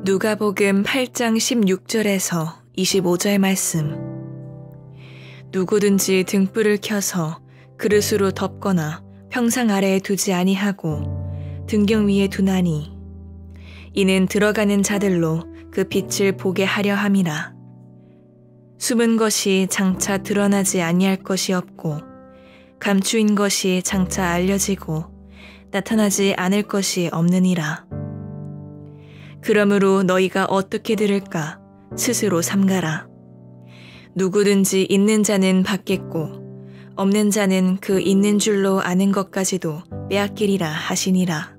누가복음 8장 16절에서 25절 말씀. 누구든지 등불을 켜서 그릇으로 덮거나 평상 아래에 두지 아니하고 등경 위에 두나니 이는 들어가는 자들로 그 빛을 보게 하려 함이라. 숨은 것이 장차 드러나지 아니할 것이 없고 감추인 것이 장차 알려지고 나타나지 않을 것이 없느니라. 그러므로 너희가 어떻게 들을까 스스로 삼가라. 누구든지 있는 자는 받겠고 없는 자는 그 있는 줄로 아는 것까지도 빼앗기리라 하시니라.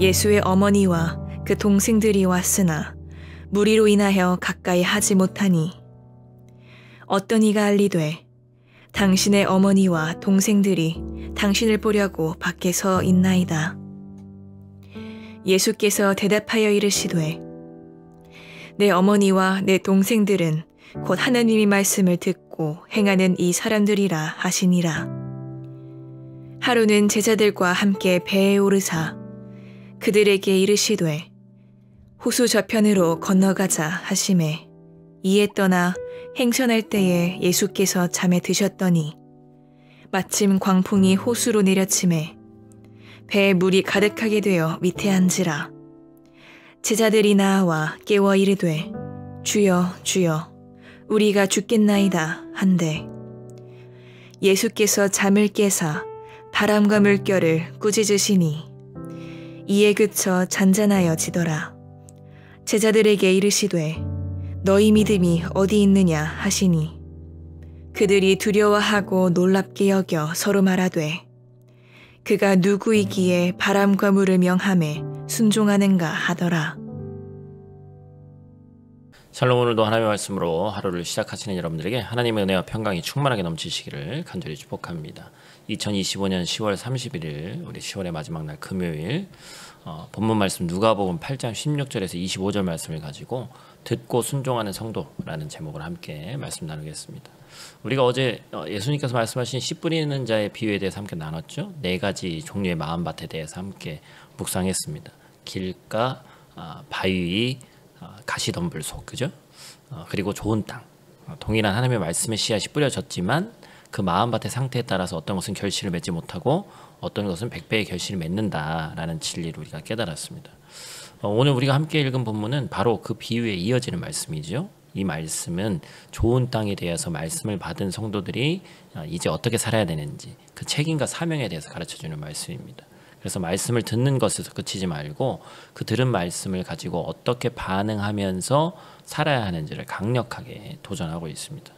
예수의 어머니와 그 동생들이 왔으나 무리로 인하여 가까이 하지 못하니 어떤 이가 알리되 당신의 어머니와 동생들이 당신을 보려고 밖에 서 있나이다. 예수께서 대답하여 이르시되 내 어머니와 내 동생들은 곧 하나님의 말씀을 듣고 행하는 이 사람들이라 하시니라. 하루는 제자들과 함께 배에 오르사 그들에게 이르시되 호수 저편으로 건너가자 하시매 이에 떠나 행선할 때에 예수께서 잠에 드셨더니 마침 광풍이 호수로 내려치매 배에 물이 가득하게 되어 밑에 앉으라. 제자들이 나와 깨워 이르되 주여 주여 우리가 죽겠나이다 한데 예수께서 잠을 깨사 바람과 물결을 꾸짖으시니 이에 그쳐 잔잔하여 지더라. 제자들에게 이르시되 너희 믿음이 어디 있느냐 하시니 그들이 두려워하고 놀랍게 여겨 서로 말하되 그가 누구이기에 바람과 물을 명함에 순종하는가 하더라. 샬롬. 오늘도 하나님의 말씀으로 하루를 시작하시는 여러분들에게 하나님의 은혜와 평강이 충만하게 넘치시기를 간절히 축복합니다. 2025년 10월 31일 우리 10월의 마지막 날 금요일 본문 말씀 누가복음 8장 16절에서 25절 말씀을 가지고 듣고 순종하는 성도라는 제목을 함께 말씀 나누겠습니다. 우리가 어제 예수님께서 말씀하신 씨 뿌리는 자의 비유에 대해서 함께 나눴죠. 4가지 종류의 마음밭에 대해서 함께 묵상했습니다. 길가, 바위, 가시덤불 속, 그죠? 그리고 좋은 땅. 동일한 하나님의 말씀의 씨앗이 뿌려졌지만 그 마음밭의 상태에 따라서 어떤 것은 결실을 맺지 못하고 어떤 것은 100배의 결실을 맺는다라는 진리를 우리가 깨달았습니다. 오늘 우리가 함께 읽은 본문은 바로 그 비유에 이어지는 말씀이죠. 이 말씀은 좋은 땅에 대해서 말씀을 받은 성도들이 이제 어떻게 살아야 되는지 그 책임과 사명에 대해서 가르쳐주는 말씀입니다. 그래서 말씀을 듣는 것에서 그치지 말고 그 들은 말씀을 가지고 어떻게 반응하면서 살아야 하는지를 강력하게 도전하고 있습니다.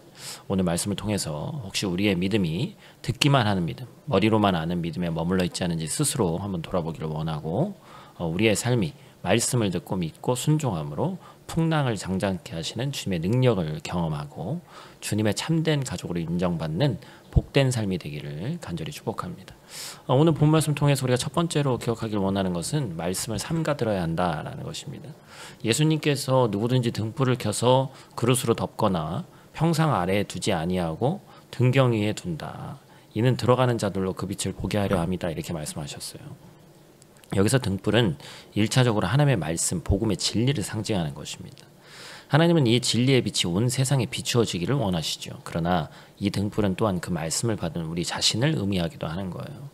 오늘 말씀을 통해서 혹시 우리의 믿음이 듣기만 하는 믿음, 머리로만 아는 믿음에 머물러 있지 않은지 스스로 한번 돌아보기를 원하고 우리의 삶이 말씀을 듣고 믿고 순종함으로 풍랑을 장장케 하시는 주님의 능력을 경험하고 주님의 참된 가족으로 인정받는 복된 삶이 되기를 간절히 축복합니다. 오늘 본 말씀 통해서 우리가 첫 번째로 기억하길 원하는 것은 말씀을 삼가 들어야 한다라는 것입니다. 예수님께서 누구든지 등불을 켜서 그릇으로 덮거나 평상 아래에 두지 아니하고 등경 위에 둔다. 이는 들어가는 자들로 그 빛을 보게 하려 함이다. 이렇게 말씀하셨어요. 여기서 등불은 1차적으로 하나님의 말씀, 복음의 진리를 상징하는 것입니다. 하나님은 이 진리의 빛이 온 세상에 비추어지기를 원하시죠. 그러나 이 등불은 또한 그 말씀을 받은 우리 자신을 의미하기도 하는 거예요.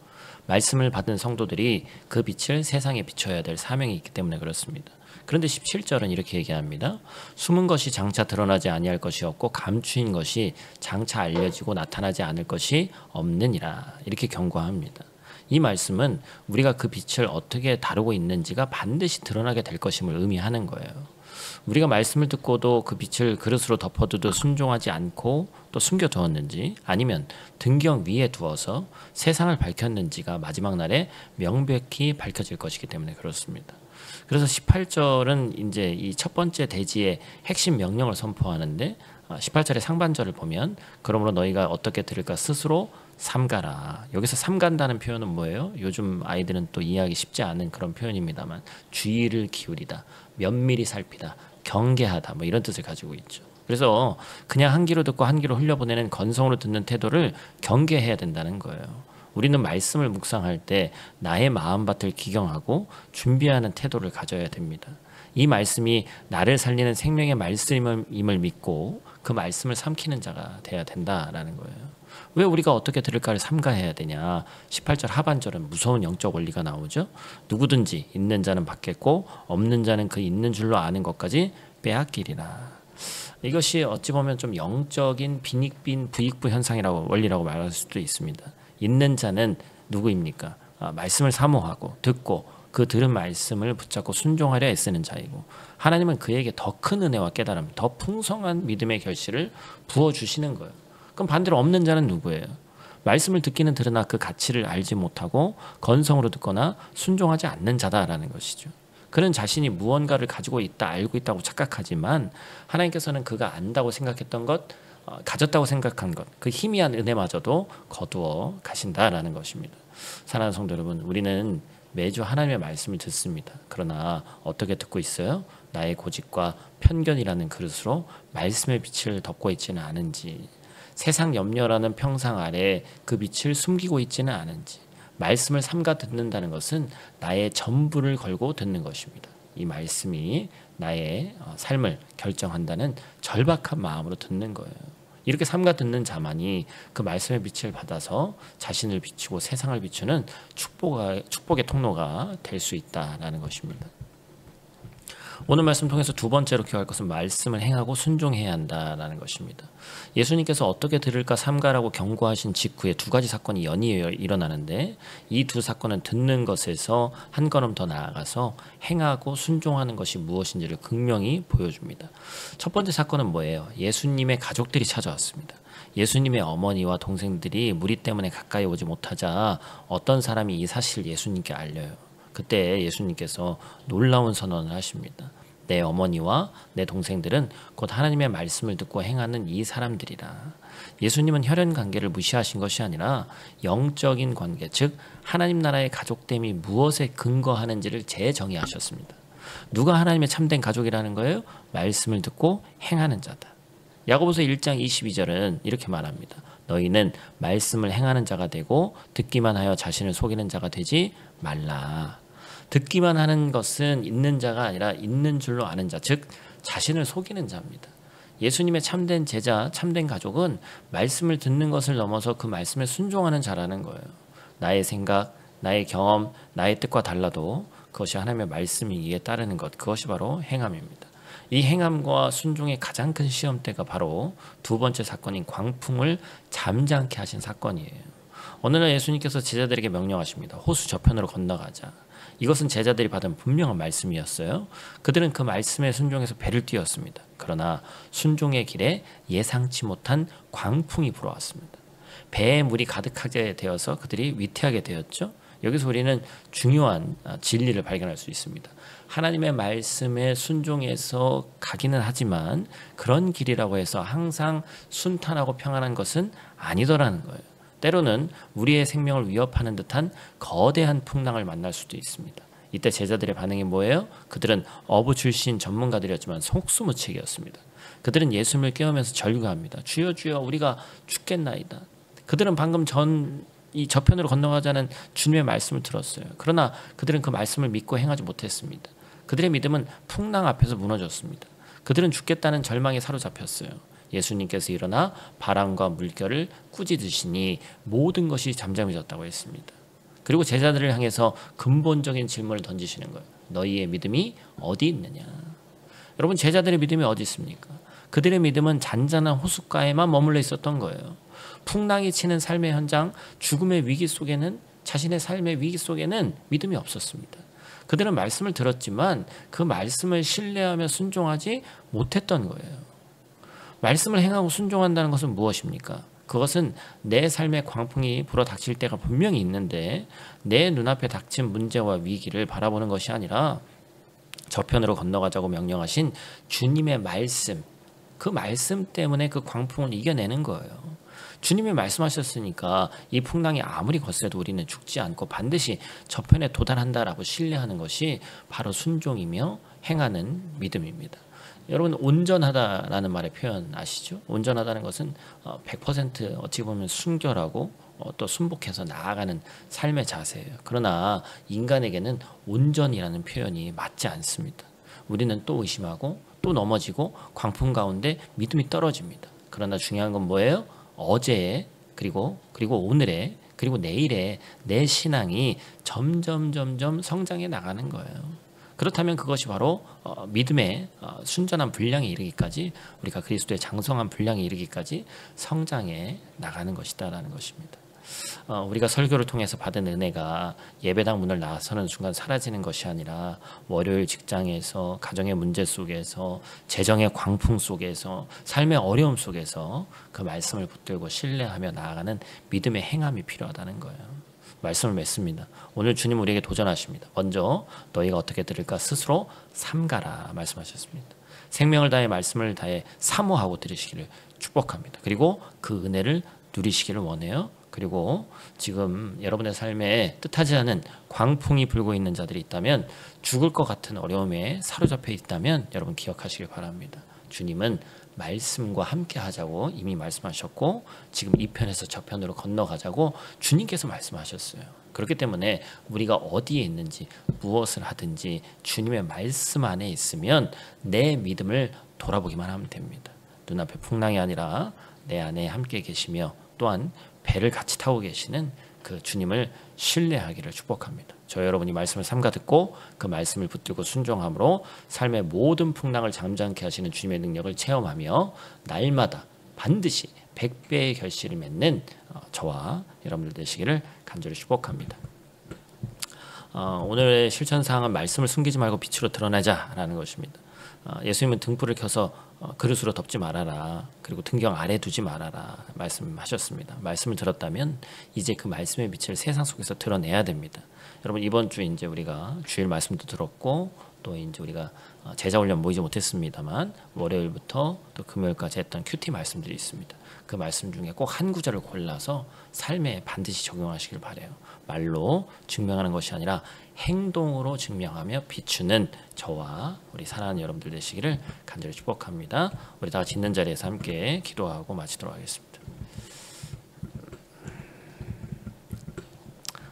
말씀을 받은 성도들이 그 빛을 세상에 비춰야 될 사명이 있기 때문에 그렇습니다. 그런데 17절은 이렇게 얘기합니다. 숨은 것이 장차 드러나지 아니할 것이 없고 감추인 것이 장차 알려지고 나타나지 않을 것이 없느니라. 이렇게 경고합니다. 이 말씀은 우리가 그 빛을 어떻게 다루고 있는지가 반드시 드러나게 될 것임을 의미하는 거예요. 우리가 말씀을 듣고도 그 빛을 그릇으로 덮어두도 순종하지 않고 또 숨겨두었는지 아니면 등경 위에 두어서 세상을 밝혔는지가 마지막 날에 명백히 밝혀질 것이기 때문에 그렇습니다. 그래서 18절은 이제 이 첫 번째 대지의 핵심 명령을 선포하는데 18절의 상반절을 보면 그러므로 너희가 어떻게 들을까 스스로 삼가라. 여기서 삼간다는 표현은 뭐예요? 요즘 아이들은 또 이해하기 쉽지 않은 그런 표현입니다만 주의를 기울이다, 면밀히 살피다, 경계하다 뭐 이런 뜻을 가지고 있죠. 그래서 그냥 한 귀로 듣고 한 귀로 흘려보내는 건성으로 듣는 태도를 경계해야 된다는 거예요. 우리는 말씀을 묵상할 때 나의 마음밭을 기경하고 준비하는 태도를 가져야 됩니다. 이 말씀이 나를 살리는 생명의 말씀임을 믿고 그 말씀을 삼키는 자가 돼야 된다라는 거예요. 왜 우리가 어떻게 들을까를 삼가해야 되냐. 18절 하반절은 무서운 영적 원리가 나오죠. 누구든지 있는 자는 받겠고 없는 자는 그 있는 줄로 아는 것까지 빼앗기리라. 이것이 어찌 보면 좀 영적인 빈익빈 부익부 현상이라고 원리라고 말할 수도 있습니다. 있는 자는 누구입니까? 말씀을 사모하고 듣고 그 들은 말씀을 붙잡고 순종하려 애쓰는 자이고, 하나님은 그에게 더 큰 은혜와 깨달음, 더 풍성한 믿음의 결실을 부어주시는 거예요. 그럼 반대로 없는 자는 누구예요? 말씀을 듣기는 들으나 그 가치를 알지 못하고 건성으로 듣거나 순종하지 않는 자다라는 것이죠. 그는 자신이 무언가를 가지고 있다, 알고 있다고 착각하지만 하나님께서는 그가 안다고 생각했던 것, 가졌다고 생각한 것, 그 희미한 은혜마저도 거두어 가신다라는 것입니다. 사랑하는 성도 여러분, 우리는 매주 하나님의 말씀을 듣습니다. 그러나 어떻게 듣고 있어요? 나의 고집과 편견이라는 그릇으로 말씀의 빛을 덮고 있지는 않은지, 세상 염려라는 평상 아래 그 빛을 숨기고 있지는 않은지, 말씀을 삼가 듣는다는 것은 나의 전부를 걸고 듣는 것입니다. 이 말씀이 나의 삶을 결정한다는 절박한 마음으로 듣는 거예요. 이렇게 삼가 듣는 자만이 그 말씀의 빛을 받아서 자신을 비추고 세상을 비추는 축복의 통로가 될 수 있다라는 것입니다. 오늘 말씀 통해서 두 번째로 기억할 것은 말씀을 행하고 순종해야 한다라는 것입니다. 예수님께서 어떻게 들을까 삼가라고 경고하신 직후에 두 가지 사건이 연이어 일어나는데, 이 두 사건은 듣는 것에서 한 걸음 더 나아가서 행하고 순종하는 것이 무엇인지를 극명히 보여줍니다. 첫 번째 사건은 뭐예요? 예수님의 가족들이 찾아왔습니다. 예수님의 어머니와 동생들이 무리 때문에 가까이 오지 못하자 어떤 사람이 이 사실을 예수님께 알려요. 그때 예수님께서 놀라운 선언을 하십니다. 내 어머니와 내 동생들은 곧 하나님의 말씀을 듣고 행하는 이 사람들이라. 예수님은 혈연 관계를 무시하신 것이 아니라 영적인 관계, 즉 하나님 나라의 가족됨이 무엇에 근거하는지를 재정의하셨습니다. 누가 하나님의 참된 가족이라는 거예요? 말씀을 듣고 행하는 자다. 야고보서 1장 22절은 이렇게 말합니다. 너희는 말씀을 행하는 자가 되고 듣기만 하여 자신을 속이는 자가 되지 말라. 듣기만 하는 것은 있는 자가 아니라 있는 줄로 아는 자, 즉 자신을 속이는 자입니다. 예수님의 참된 제자, 참된 가족은 말씀을 듣는 것을 넘어서 그 말씀에 순종하는 자라는 거예요. 나의 생각, 나의 경험, 나의 뜻과 달라도 그것이 하나님의 말씀이기에 따르는 것, 그것이 바로 행함입니다. 이 행함과 순종의 가장 큰 시험대가 바로 두 번째 사건인 광풍을 잠잠케 하신 사건이에요. 어느 날 예수님께서 제자들에게 명령하십니다. 호수 저편으로 건너가자. 이것은 제자들이 받은 분명한 말씀이었어요. 그들은 그 말씀에 순종해서 배를 띄웠습니다. 그러나 순종의 길에 예상치 못한 광풍이 불어왔습니다. 배에 물이 가득하게 되어서 그들이 위태하게 되었죠. 여기서 우리는 중요한 진리를 발견할 수 있습니다. 하나님의 말씀에 순종해서 가기는 하지만 그런 길이라고 해서 항상 순탄하고 평안한 것은 아니더라는 거예요. 때로는 우리의 생명을 위협하는 듯한 거대한 풍랑을 만날 수도 있습니다. 이때 제자들의 반응이 뭐예요? 그들은 어부 출신 전문가들이었지만 속수무책이었습니다. 그들은 예수님을 깨우면서 절규합니다. 주여 주여 우리가 죽겠나이다. 그들은 방금 이 저편으로 건너가자는 주님의 말씀을 들었어요. 그러나 그들은 그 말씀을 믿고 행하지 못했습니다. 그들의 믿음은 풍랑 앞에서 무너졌습니다. 그들은 죽겠다는 절망에 사로잡혔어요. 예수님께서 일어나 바람과 물결을 꾸짖으시니 모든 것이 잠잠해졌다고 했습니다. 그리고 제자들을 향해서 근본적인 질문을 던지시는 거예요. 너희의 믿음이 어디 있느냐? 여러분, 제자들의 믿음이 어디 있습니까? 그들의 믿음은 잔잔한 호숫가에만 머물러 있었던 거예요. 풍랑이 치는 삶의 현장, 죽음의 위기 속에는, 자신의 삶의 위기 속에는 믿음이 없었습니다. 그들은 말씀을 들었지만 그 말씀을 신뢰하며 순종하지 못했던 거예요. 말씀을 행하고 순종한다는 것은 무엇입니까? 그것은 내 삶의 광풍이 불어닥칠 때가 분명히 있는데 내 눈앞에 닥친 문제와 위기를 바라보는 것이 아니라 저편으로 건너가자고 명령하신 주님의 말씀, 그 말씀 때문에 그 광풍을 이겨내는 거예요. 주님이 말씀하셨으니까 이 풍랑이 아무리 거세도 우리는 죽지 않고 반드시 저편에 도달한다라고 신뢰하는 것이 바로 순종이며 행하는 믿음입니다. 여러분, 온전하다라는 말의 표현 아시죠? 온전하다는 것은 100% 어찌 보면 순결하고 또 순복해서 나아가는 삶의 자세예요. 그러나 인간에게는 온전이라는 표현이 맞지 않습니다. 우리는 또 의심하고 또 넘어지고 광풍 가운데 믿음이 떨어집니다. 그러나 중요한 건 뭐예요? 어제에 그리고 오늘에 그리고 내일에 내 신앙이 점점 성장해 나가는 거예요. 그렇다면 그것이 바로 믿음의 순전한 분량에 이르기까지, 우리가 그리스도의 장성한 분량에 이르기까지 성장해 나가는 것이다라는 것입니다. 우리가 설교를 통해서 받은 은혜가 예배당 문을 나서는 순간 사라지는 것이 아니라 월요일 직장에서, 가정의 문제 속에서, 재정의 광풍 속에서, 삶의 어려움 속에서 그 말씀을 붙들고 신뢰하며 나아가는 믿음의 행함이 필요하다는 거예요. 말씀을 맺습니다. 오늘 주님 우리에게 도전하십니다. 먼저 너희가 어떻게 들을까 스스로 삼가라 말씀하셨습니다. 생명을 다해 말씀을 다해 사모하고 들으시기를 축복합니다. 그리고 그 은혜를 누리시기를 원해요. 그리고 지금 여러분의 삶에 뜻하지 않은 광풍이 불고 있는 자들이 있다면, 죽을 것 같은 어려움에 사로잡혀 있다면 여러분 기억하시길 바랍니다. 주님은 말씀과 함께 하자고 이미 말씀하셨고, 지금 이 편에서 저 편으로 건너가자고 주님께서 말씀하셨어요. 그렇기 때문에 우리가 어디에 있는지 무엇을 하든지 주님의 말씀 안에 있으면 내 믿음을 돌아보기만 하면 됩니다. 눈앞에 풍랑이 아니라 내 안에 함께 계시며 또한 배를 같이 타고 계시는 그 주님을 신뢰하기를 축복합니다. 저 여러분이 말씀을 삼가 듣고 그 말씀을 붙들고 순종함으로 삶의 모든 풍랑을 잠잠케 하시는 주님의 능력을 체험하며 날마다 반드시 100배의 결실을 맺는 저와 여러분들 되시기를 간절히 축복합니다. 오늘의 실천사항은 말씀을 숨기지 말고 빛으로 드러내자라는 것입니다. 예수님은 등불을 켜서 그릇으로 덮지 말아라, 그리고 등경 아래 두지 말아라 말씀하셨습니다. 말씀을 들었다면 이제 그 말씀의 빛을 세상 속에서 드러내야 됩니다. 여러분, 이번 주 이제 우리가 주일 말씀도 들었고 또 이제 우리가 제자 훈련 모이지 못했습니다만 월요일부터 또 금요일까지 했던 큐티 말씀들이 있습니다. 그 말씀 중에 꼭 한 구절을 골라서 삶에 반드시 적용하시길 바라요. 말로 증명하는 것이 아니라 행동으로 증명하며 비추는 저와 우리 사랑하는 여러분들 되시기를 간절히 축복합니다. 우리 다 같이 있는 자리에서 함께 기도하고 마치도록 하겠습니다.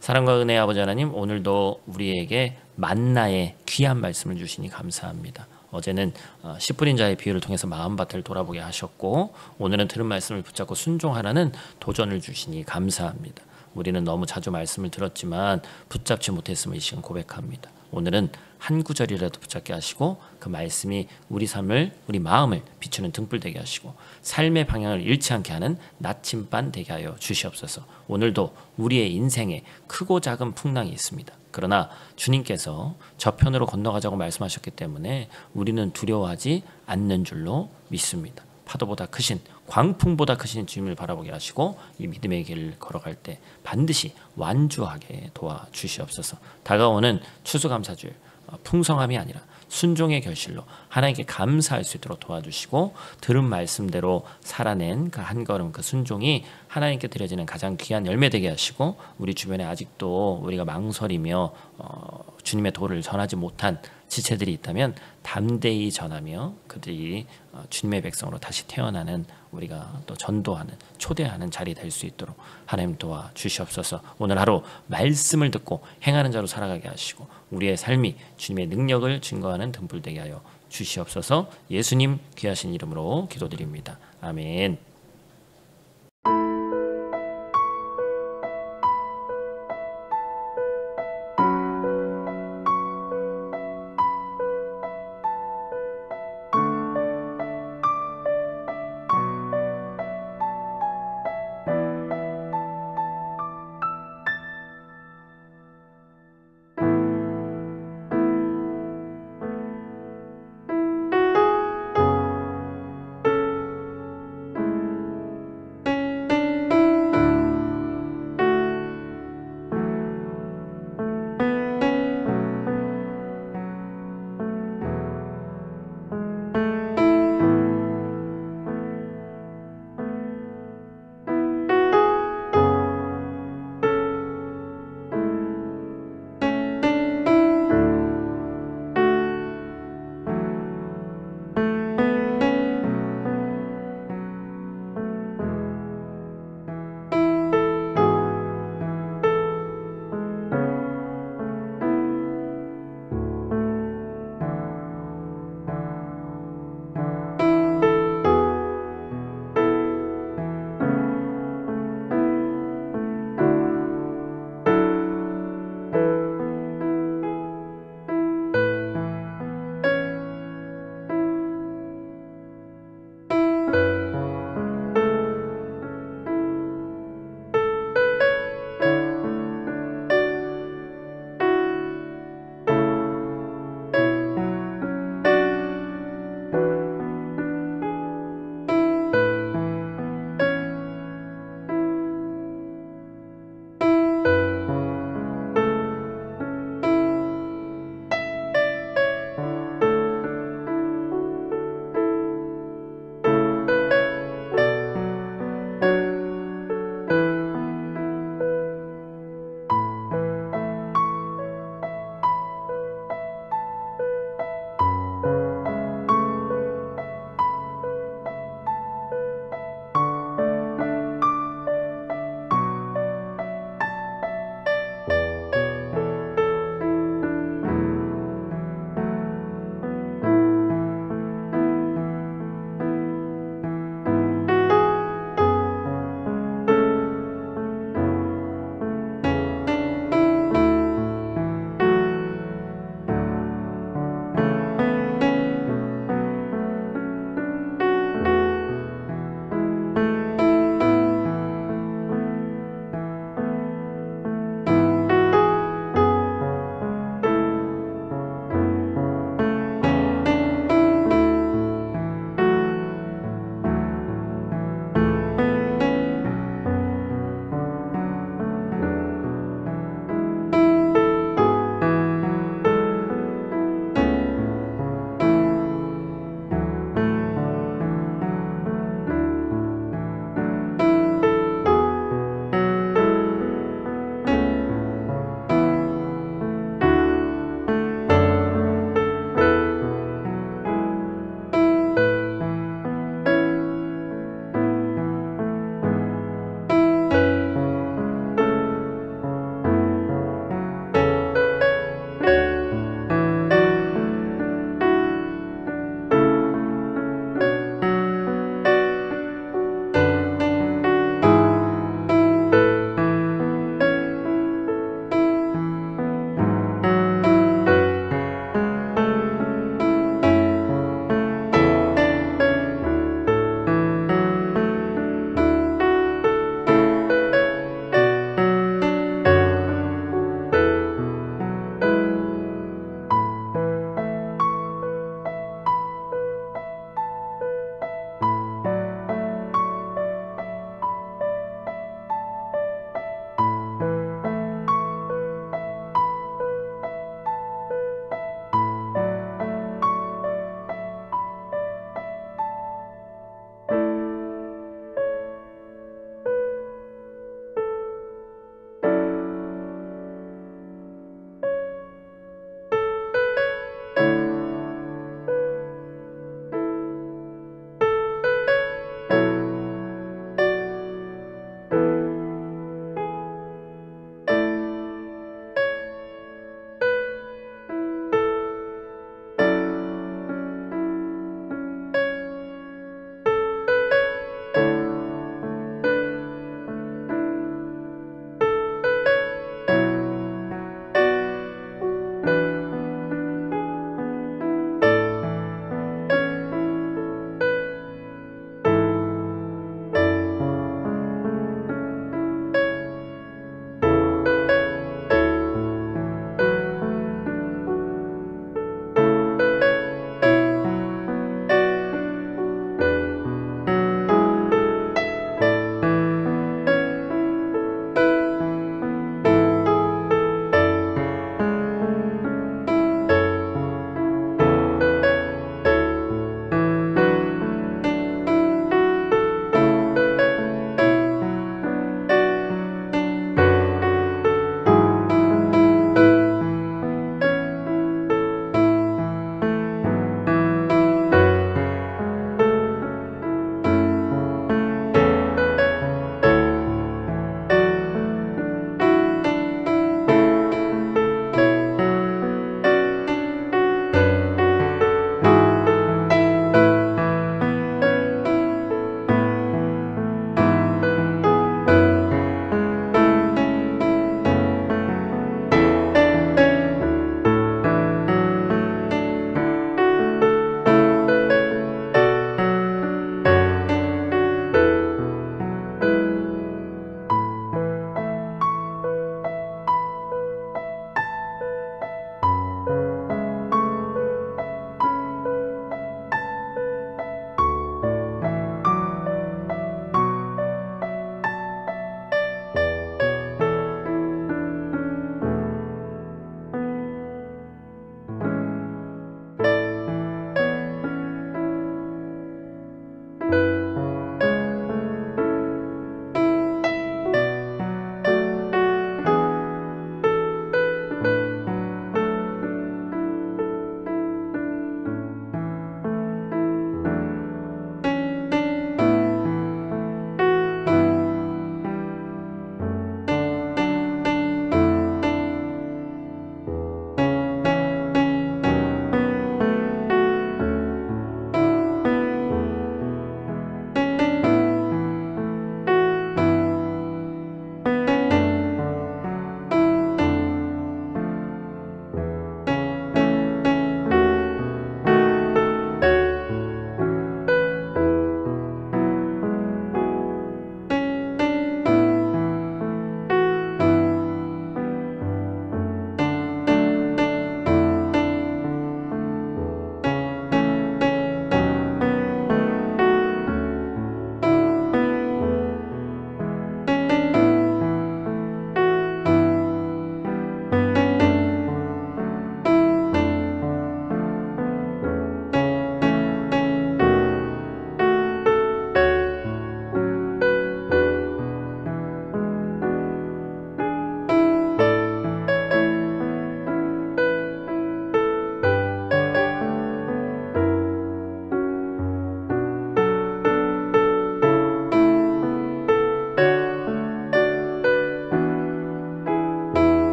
사랑과 은혜의 아버지 하나님, 오늘도 우리에게 만나의 귀한 말씀을 주시니 감사합니다. 어제는 씨 뿌린 자의 비유를 통해서 마음밭을 돌아보게 하셨고, 오늘은 들은 말씀을 붙잡고 순종하라는 도전을 주시니 감사합니다. 우리는 너무 자주 말씀을 들었지만 붙잡지 못했음을 이 시간 고백합니다. 오늘은 한 구절이라도 붙잡게 하시고 그 말씀이 우리 삶을, 우리 마음을 비추는 등불 되게 하시고 삶의 방향을 잃지 않게 하는 나침반 되게 하여 주시옵소서. 오늘도 우리의 인생에 크고 작은 풍랑이 있습니다. 그러나 주님께서 저편으로 건너가자고 말씀하셨기 때문에 우리는 두려워하지 않는 줄로 믿습니다. 파도보다 크신, 광풍보다 크신 주님을 바라보게 하시고 이 믿음의 길을 걸어갈 때 반드시 완주하게 도와주시옵소서. 다가오는 추수감사주일, 풍성함이 아니라 순종의 결실로 하나님께 감사할 수 있도록 도와주시고, 들은 말씀대로 살아낸 그 한 걸음, 그 순종이 하나님께 드려지는 가장 귀한 열매 되게 하시고, 우리 주변에 아직도 우리가 망설이며 주님의 도를 전하지 못한 지체들이 있다면 담대히 전하며 그들이 주님의 백성으로 다시 태어나는, 우리가 또 전도하는, 초대하는 자리 될 수 있도록 하나님 도와주시옵소서. 오늘 하루 말씀을 듣고 행하는 자로 살아가게 하시고 우리의 삶이 주님의 능력을 증거하는 등불 되게 하여 주시옵소서. 예수님 귀하신 이름으로 기도드립니다. 아멘.